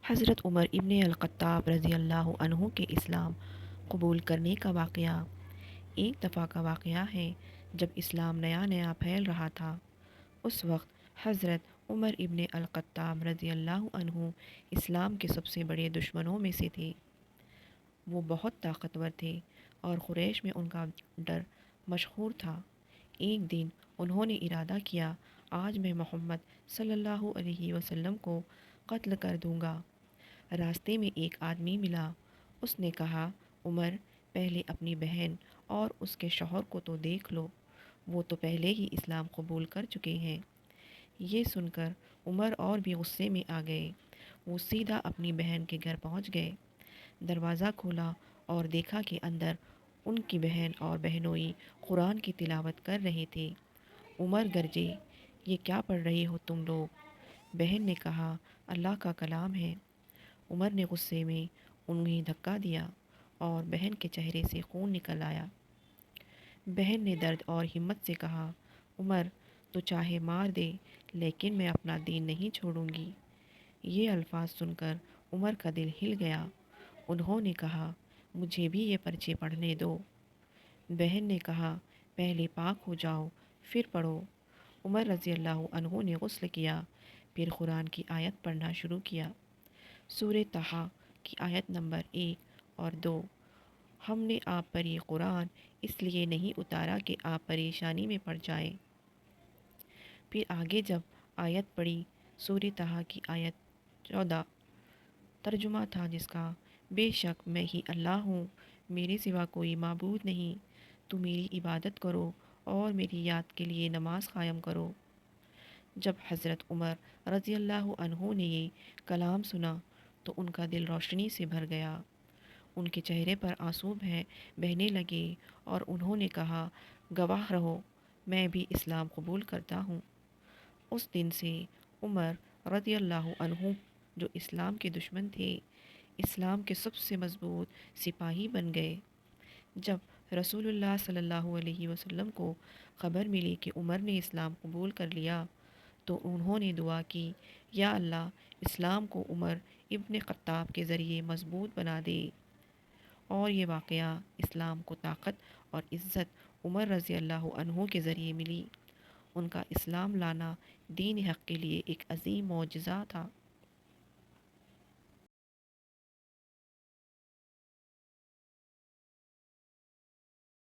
حضرت عمر ابن الخطاب رضی اللہ عنہ کے اسلام قبول کرنے کا واقعہ۔ ایک دفعہ کا واقعہ ہے جب اسلام نیا نیا پھیل رہا تھا۔ اس وقت حضرت عمر ابن الخطاب رضی اللہ عنہ اسلام کے سب سے بڑے دشمنوں میں سے تھے۔ وہ بہت طاقتور تھے اور قریش میں ان کا ڈر مشہور تھا۔ ایک دن انہوں نے ارادہ کیا، آج میں محمد صلی اللہ علیہ وسلم کو قتل کر دوں گا۔ راستے میں ایک آدمی ملا۔ اس نے کہا، عمر، پہلے اپنی بہن اور اس کے شوہر کو تو دیکھ لو، وہ تو پہلے ہی اسلام قبول کر چکے ہیں۔ یہ سن کر عمر اور بھی غصے میں آ گئے۔ وہ سیدھا اپنی بہن کے گھر پہنچ گئے۔ دروازہ کھولا اور دیکھا کہ اندر ان کی بہن اور بہنوئی قرآن کی تلاوت کر رہے تھے۔ عمر گرجے، یہ کیا پڑھ رہے ہو تم لوگ؟ بہن نے کہا، اللہ کا کلام ہے۔ عمر نے غصے میں انہیں دھکا دیا اور بہن کے چہرے سے خون نکل آیا۔ بہن نے درد اور ہمت سے کہا، عمر، تو چاہے مار دے لیکن میں اپنا دین نہیں چھوڑوں گی۔ یہ الفاظ سن کر عمر کا دل ہل گیا۔ انہوں نے کہا، مجھے بھی یہ پرچے پڑھنے دو۔ بہن نے کہا، پہلے پاک ہو جاؤ پھر پڑھو۔ عمر رضی اللہ عنہ نے غسل کیا، پھر قرآن کی آیت پڑھنا شروع کیا۔ سورہ طٰہٰ کی آیت نمبر 1 اور 2۔ ہم نے آپ پر یہ قرآن اس لیے نہیں اتارا کہ آپ پریشانی میں پڑ جائیں۔ پھر آگے جب آیت پڑھی، سورہ طٰہٰ کی آیت 14، ترجمہ تھا جس کا، بے شک میں ہی اللہ ہوں، میرے سوا کوئی معبود نہیں، تو میری عبادت کرو اور میری یاد کے لیے نماز قائم کرو۔ جب حضرت عمر رضی اللہ عنہ نے یہ کلام سنا تو ان کا دل روشنی سے بھر گیا۔ ان کے چہرے پر آنسو بہنے لگے اور انہوں نے کہا، گواہ رہو، میں بھی اسلام قبول کرتا ہوں۔ اس دن سے عمر رضی اللہ عنہ، جو اسلام کے دشمن تھے، اسلام کے سب سے مضبوط سپاہی بن گئے۔ جب رسول اللہ صلی اللہ علیہ وسلم کو خبر ملی کہ عمر نے اسلام قبول کر لیا تو انہوں نے دعا کی، یا اللہ، اسلام کو عمر ابن خطاب کے ذریعے مضبوط بنا دے۔ اور یہ واقعہ اسلام کو طاقت اور عزت عمر رضی اللہ عنہ کے ذریعے ملی۔ ان کا اسلام لانا دین حق کے لیے ایک عظیم معجزہ تھا۔